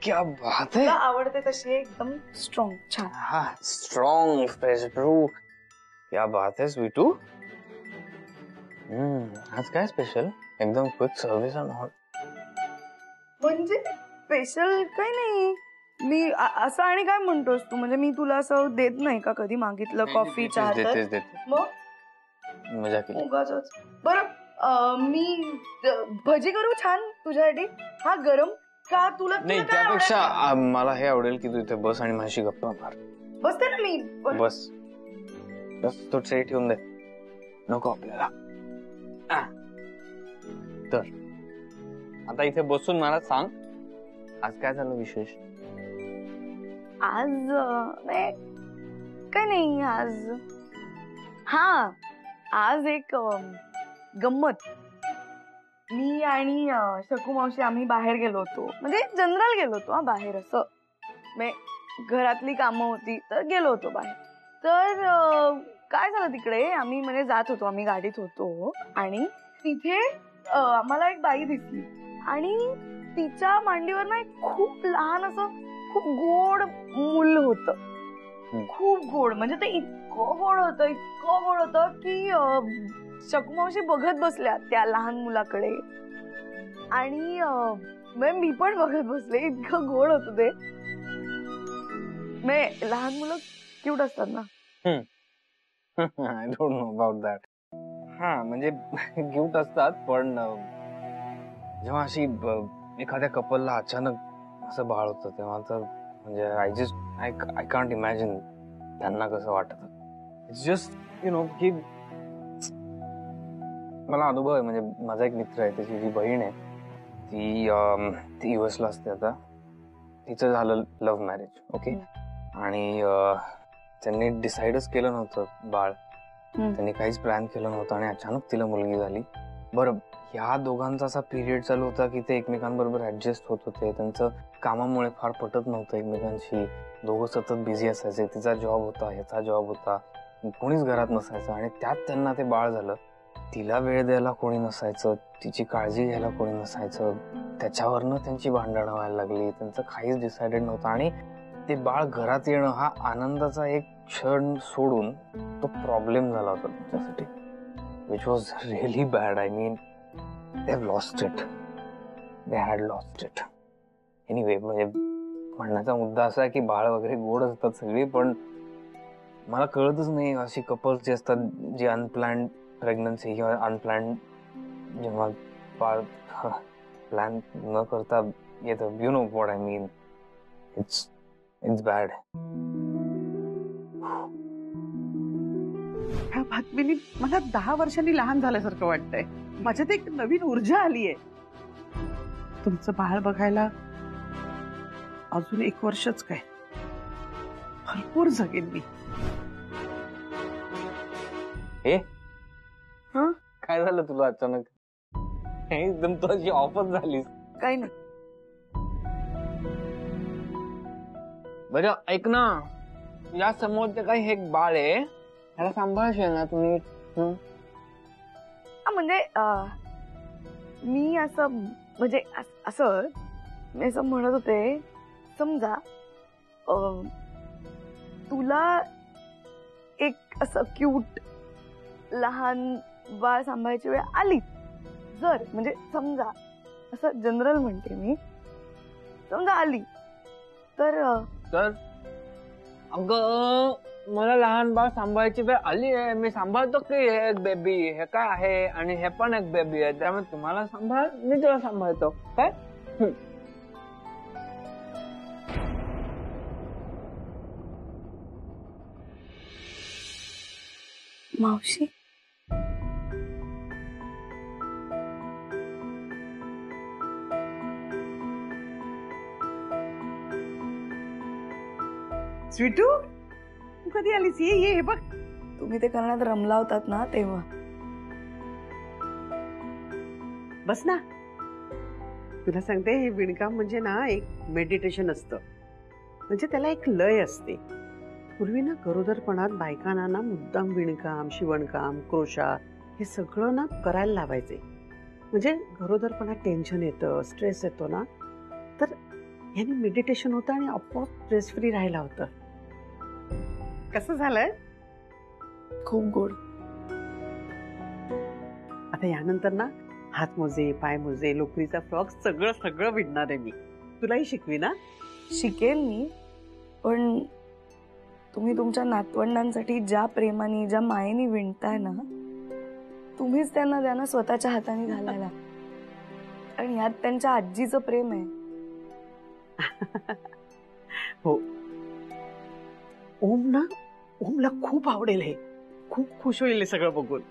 क्या बात है. आवडते तशी एकदम स्ट्रॉंग छान. हा स्ट्रॉंग फ्रेश ब्रू. क्या बात है स्वीटू. आज काय स्पेशल. एकदम क्विक सर्व्हिस अँड ऑल. म्हणजे स्पेशल काही नाही. मी असं आणि काय म्हणतोस तू. म्हणजे मी तुला असं देत नाही का कधी मागितलं कॉफी चहा तर मग मजा केली. बरं मी भजी करू छान तुझ्यासाठी. हा गरम का तुला. नाही त्यापेक्षा मला हे आवडेल की तू इथे बस आणि माझी गप्पा मार. बसते ना मी. बस बस तो ट्रे ठेवून दे. नको आपल्याला. तर आता इथे बसून मला सांग आज काय झालं विशेष. आज काय नाही. आज एक गंमत. मी आणि शकू मावशी आम्ही बाहेर गेलो होतो. म्हणजे जनरल गेलो होतो बाहेर. असं घरातली कामं होती तर गेलो होतो बाहेर. तर काय झालं तिकडे आम्ही म्हणजे जात होतो. आम्ही गाडीत होतो आणि तिथे आम्हाला एक बाई दिसली आणि तिच्या मांडीवर ना एक खूप लहान असं खूप गोड मूल होतं. खूप गोड. म्हणजे ते इतकं गोड होतं की शकू मावशी बघत बसल्या त्या लहान मुलाकडे आणि मी पण बघत बसले. इतकं गोड होतं ते. लहान मुलं क्यूट असतात ना. I don't know about that. हा म्हणजे क्यूट असतात पण जेव्हा अशी एखाद्या कपलला अचानक असं बाळ होतं तेव्हा तर म्हणजे आय कांट इमॅजिन त्यांना कसं वाटत. इट्स जस्ट यु नो की मला अनुभव आहे. म्हणजे माझा एक मित्र आहे त्याची जी बहीण आहे ती US ला असते आता. तिचं झालं लव्ह मॅरेज. ओके. आणि त्यांनी डिसाईडच केलं नव्हतं बाळ. त्यांनी काहीच प्लॅन केलं नव्हतं आणि अचानक तिला मुलगी झाली. बरं ह्या दोघांचा असा पिरियड चालू होता की ते एकमेकांबरोबर ऍडजस्ट होत होते. त्यांचं कामामुळे फार पटत नव्हतं एकमेकांशी. दोघं सतत बिझी असायचे. तिचा जॉब होता ह्याचा जॉब होता. कोणीच घरात नसायचं आणि त्यात त्यांना ते बाळ झालं. तिला वेळ द्यायला कोणी नसायचं. तिची काळजी घ्यायला कोणी नसायचं. त्याच्यावरनं त्यांची भांडणं व्हायला लागली. त्यांचं काहीच डिसाइडेड नव्हतं आणि ते बाळ घरात येणं हा आनंदाचा एक क्षण सोडून तो प्रॉब्लेम झाला होता त्यांच्यासाठी. Which was really bad. I mean they have lost it. They had lost it. Anyway, म्हणजे म्हणण्याचा मुद्दा असा आहे की बाळ वगैरे गोड असतात सगळे पण मला कळतच नाही अशी कपल्स जे असतात जी अनप्लॅन्ड प्रेग्नन्सी किंवा अनप्लॅन्ड जेव्हा बाळ प्लॅन न करता येतं. You know what I mean. It's bad. ह्या बातमीने मला 10 वर्षांनी लहान झाल्यासारखं वाटतंय. माझ्यात एक नवीन ऊर्जा आलीये. तुमचं बाळ बघायला अजून 1 वर्षच काय. भरपूर जगेन मी. काय झालं तुला अचानक. एकदम तू अशी ऑफच झालीस. काही नाही. बरं ऐक ना. या समोर काही हे बाळ आहे त्याला सांभाळशील ना तुम्ही. म्हणजे मी असं म्हणजे असं मी असं म्हणत होते. समजा तुला एक असं क्यूट लहान बाळ सांभाळायची वेळ आली जर म्हणजे समजा असं जनरल म्हणते मी. समजा आली तर अगं मला लहान बाळ सांभाळायची वेळ आली आहे. मी सांभाळतो की हे एक बेबी हे काय आहे आणि हे पण एक बेबी आहे. त्यामुळे तुम्हाला सांभाळ मी तुला सांभाळतो काय. मावशी स्वीटू तू कधी आलीस. ये हे बघ. तुम्ही ते करण्यात रमला होतात ना तेव्हा. बस ना. तुला सांगते हे विणकाम म्हणजे ना एक मेडिटेशन असतं. म्हणजे त्याला एक लय असते. पूर्वी ना गरोदरपणात बायकांना ना मुद्दाम विणकाम शिवणकाम क्रोशा हे सगळं ना करायला लावायचे. म्हणजे गरोदरपणात टेन्शन येतं स्ट्रेस येतो ना तर याने मेडिटेशन होतं आणि आपोआप स्ट्रेस फ्री राहिला होतं. कसं झालंय? खूप गोड. आता यानंतर ना हात मोजे, पाय मोजे, लोकरीचा फ्रॉक सगळं सगळं विणणार आहे मी. तुलाही शिकवी ना? शिकेल मी, पण तुम्ही तुमच्या नातवंडांसाठी ज्या प्रेमाने ज्या मायेने विणताय ना, तुम्हीच त्यांना द्या ना स्वतःच्या हाताने घालायला. आणि यात त्यांच्या आजीचं प्रेम आहे. हो. ओमला खूप आवडेल हे. खूप खुश होईल हे सगळं बघून.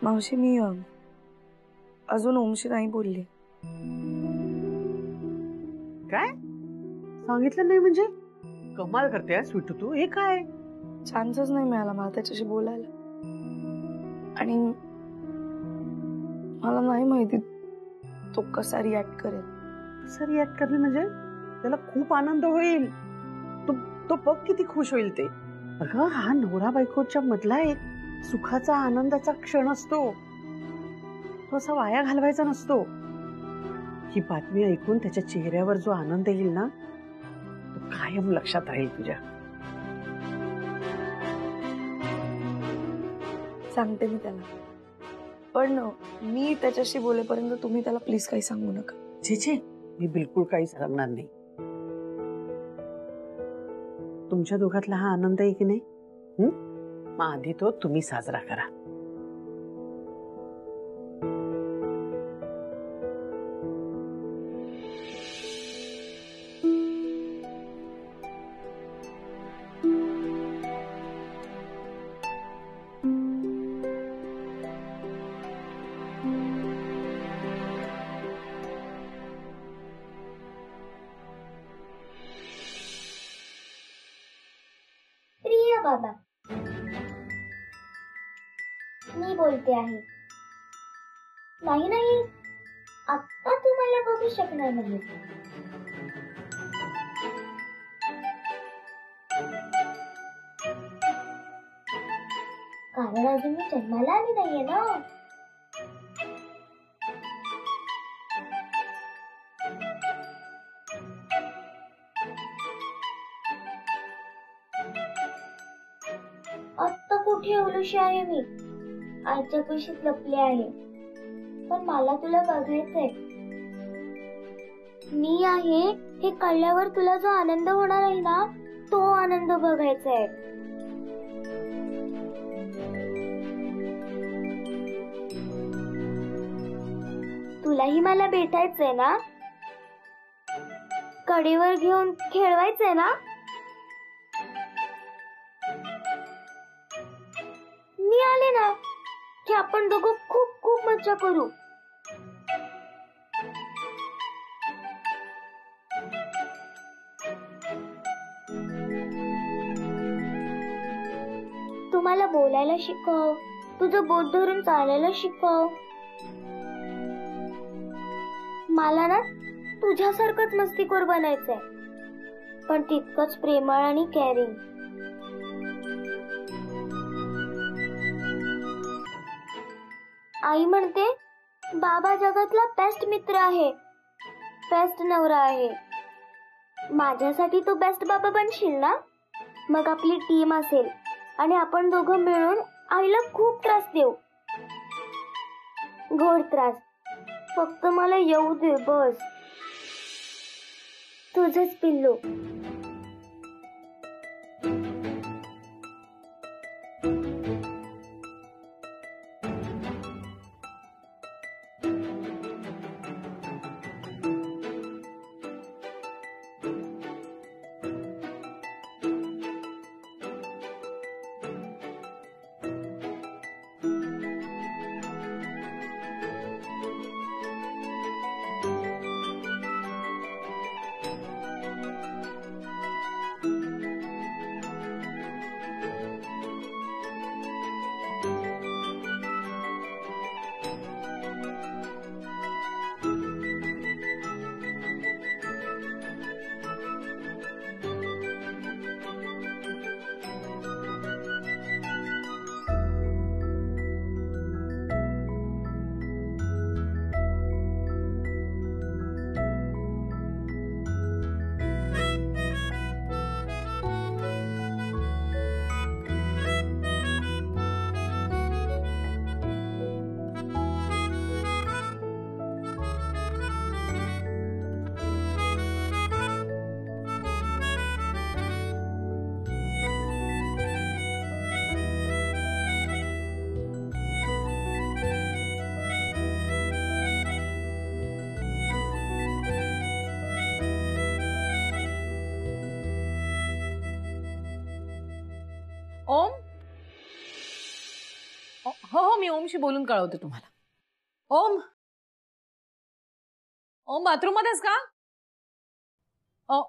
मावशी, मी अजून ओमशी नाही बोलली. काय सांगितलं नाही म्हणजे? कमाल करते स्वीटू तू. हे काय? चान्सच नाही मिळाला मला त्याच्याशी बोलायला. आणि मला नाही माहिती तो कसा रिॲक्ट करेल. कसा रिॲक्ट करेल म्हणजे? त्याला खूप आनंद होईल. तो बघ किती खुश होईल ते. अगं, हा नवरा बायकोच्या मधला एक सुखाचा आनंदाचा क्षण असतो. तो असा वाया घालवायचा नसतो. ही बातमी ऐकून त्याच्या चेहऱ्यावर जो आनंद येईल ना, तो कायम लक्षात राहील तुझ्या. सांगते मी त्याला, पण मी त्याच्याशी बोलेपर्यंत तुम्ही त्याला प्लीज काही सांगू नका. छे, मी बिलकुल काही सांगणार नाही. तुमच्या दोघातला हा आनंद आहे की नाही, मग आधी तो तुम्ही साजरा करा. बाबा, मी बोलते आहे. नाही, आता तू मला बघू शकणार नाही. कारण अजून मी जन्माला आली नाहीये ना. आत्ता कुठे ओलुशी आहे मी? आजच्या कुशीत लपले आहे. पण मला तुला बघायचंय. मी आहे हे कळल्यावर तुला जो आनंद होणार आहे ना, तो आनंद बघायचा आहे. तुलाही मला भेटायचंय ना? कडेवर घेऊन खेळवायचंय ना? मी आले ना की आपण दोघं खूप खूप मज्जा करू. तुम्हाला बोलायला शिकव, तुझं बोट धरून चालायला शिकव. मला ना तुझ्यासारखंच मस्तीखोर बनायचंय, पण तितकंच प्रेमळ आणि केअरिंग. आई म्हणते बाबा जगातला बेस्ट मित्र आहे, बेस्ट नवरा आहे. माझ्यासाठी तू बेस्ट बाबा बनशील ना? मग आपली टीम असेल आणि आपण दोघं मिळून आईला खूप त्रास देऊ. घोर त्रास. फक्त मला येऊ दे बस. तुझंच पिल्लू. ओम, हो मी ओमशी बोलून कळवते तुम्हाला. ओम, ओम बाथरूम मध्येच का? ओ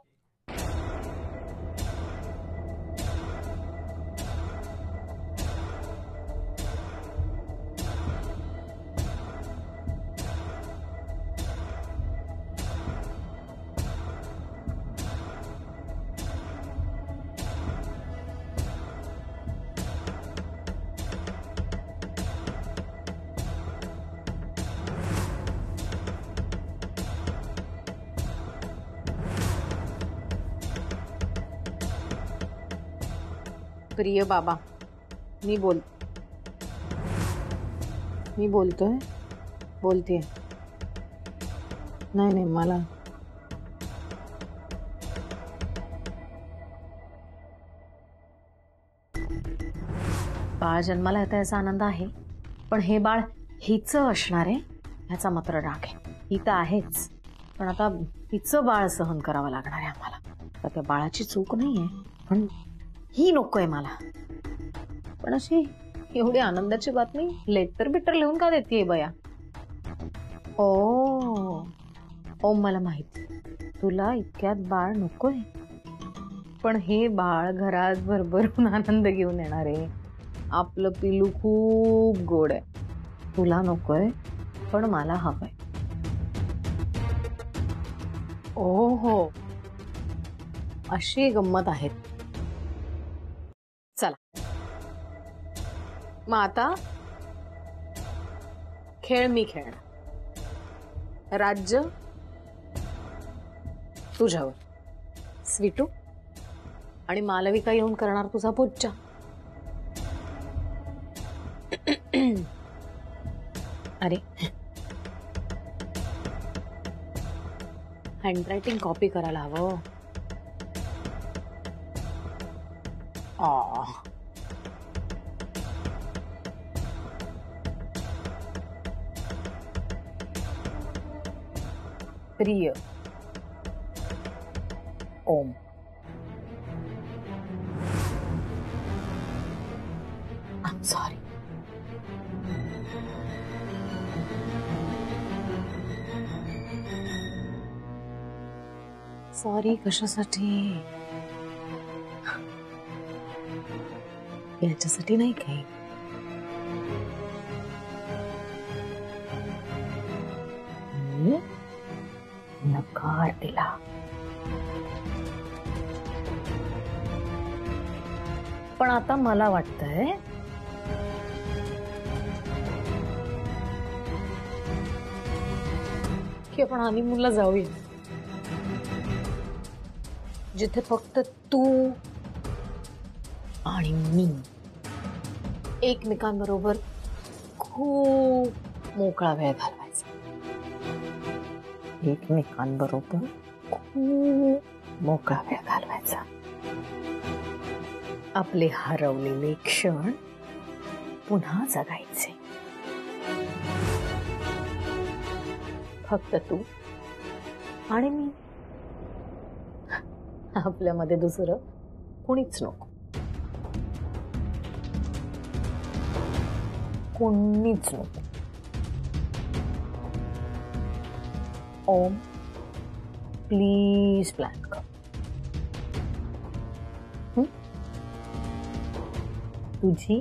प्रिय बाबा, मी बोलतोय. नाही मला बाळ जन्माला येतं याचा आनंद आहे, पण हे बाळ हिचं असणार आहे ह्याचा मात्र राग आहे. ही तर आहेच, पण आता हिचं बाळ सहन करावं लागणार आहे आम्हाला. तर त्या बाळाची चूक नाहीये, पण ही नकोय मला. पण अशी एवढी आनंदाची बातमी लेटर बिटर लिहून का देतेय बया? ओ मला माहिती, तुला इतक्यात बाळ नकोय, पण हे बाळ घरात भरभरून आनंद घेऊन येणार आहे. आपलं पिलू खूप गोड आहे. तुला नकोय, पण मला हवंय. हो, अशी गंमत आहेत. चला मग आता खेळ मी खेळणार. राज्य तुझ्यावर. स्वीटू आणि मालविका येऊन करणार तुझा पूजा. अरे हँडरायटिंग कॉपी करायला हवं. प्रिय ओम. I'm sorry. सॉरी कशासाठी? याच्यासाठी नाही काही. नकार दिला. पण आता मला वाटतंय की आपण हनीमूनला जाऊया, जिथे फक्त तू आणि मी एकमेकांबरोबर खूप मोकळा वेळ घालवायचा. एकमेकांबरोबर खूप मोकळा वेळ घालवायचा. आपले हरवलेले क्षण पुन्हा जगायचे. फक्त तू आणि मी. आपल्यामध्ये दुसरं कोणीच नको. कोणीच नको. ओम प्लीज प्लॅन कर. तुझी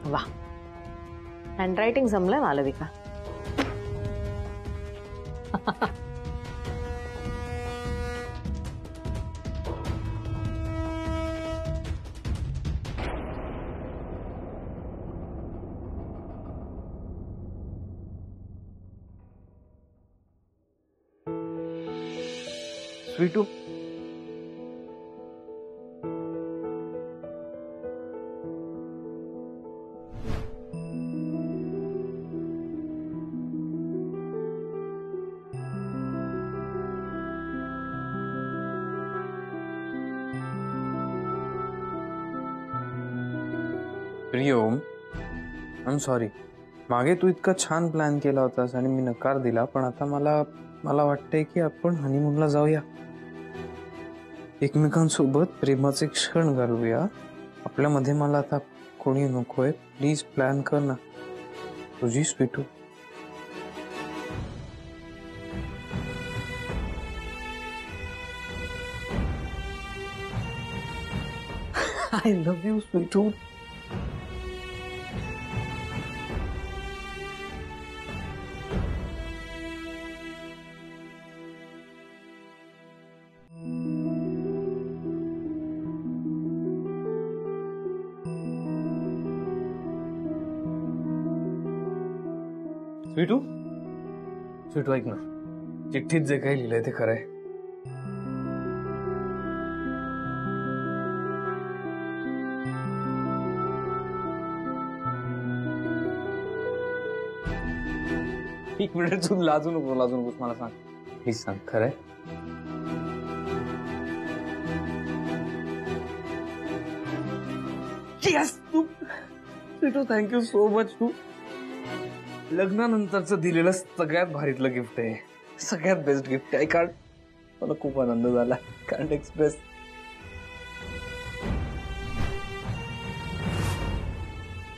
वाह, हँडरायटिंग जमलंय मालविका. स्वीटू, प्रिय ओम, आय एम सॉरी. मागे तू इतका छान प्लॅन केला होतास आणि मी नकार दिला, पण आता मला मला वाटतंय की आपण हनीमूनला जाऊया, एकमेकांसोबत प्रेमाचे क्षण घालवूया. आपल्यामध्ये मला आता कोणी नकोय. प्लीज प्लॅन कर ना. तुझी Sweetu. I love you, sweetheart. Sweetu, Sweetu ऐक ना, चिठ्ठीत जे काही लिहिलंय ते खरंय. एक मिनिट, तू लाजू नकोस. मला सांग, प्लीज सांग, खरंय? येस, तू स्वीटू, थँक्यू सो मच. तू लग्नानंतरचं दिलेलं सगळ्यात भारीतलं गिफ्ट आहे, सगळ्यात बेस्ट गिफ्ट आहे. कारण मला खूप आनंद झाला, can't express.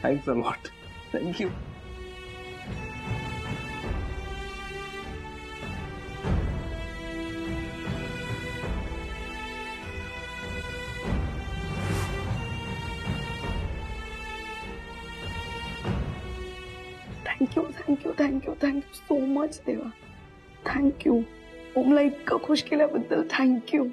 Thanks a lot. Thank you. Thank you so much देवा. थँक्यू. ओमला इतकं खुश केल्याबद्दल थँक्यू.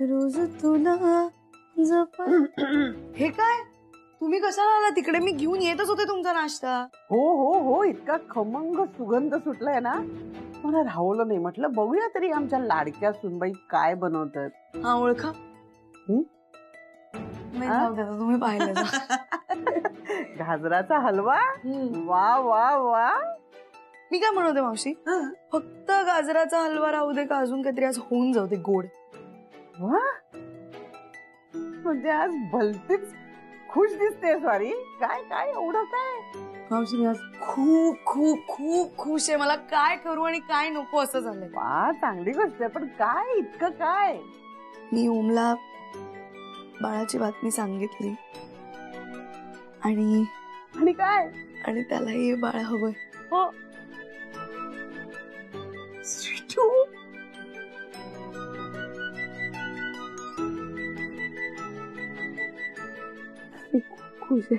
रोज तुला हे काय, तुम्ही कशाला आला तिकडे? मी घेऊन येतच होते तुमचा नाश्ता. हो हो हो, इतका खमंग सुगंध सुटलाय ना, मला राहवलं नाही. म्हटलं बघूया तरी आमच्या लाडक्या सुनबाई काय बनवतात. हा, ओळखा? तुम्ही पाहिलं गाजराचा हलवा. वा वा वा. मी काय म्हणते मावशी, फक्त गाजराचा हलवा राहू दे का अजून काहीतरी आज होऊन जाऊ दे गोड. वा, म्हणजे आज भलतीच खुश दिसते. सॉरी, काय काय एवढं काय? मावशी मी आज खूप खूप खूप खुश आहे. मला काय करू आणि काय नको असं झालंय. वा, चांगली गोष्ट आहे, पण काय इतकं काय? मी ओमला बाळाची बातमी सांगितली आणि आणि काय, आणि त्यालाही बाळ हवंय. हो. स्वीटू, खुश आहे.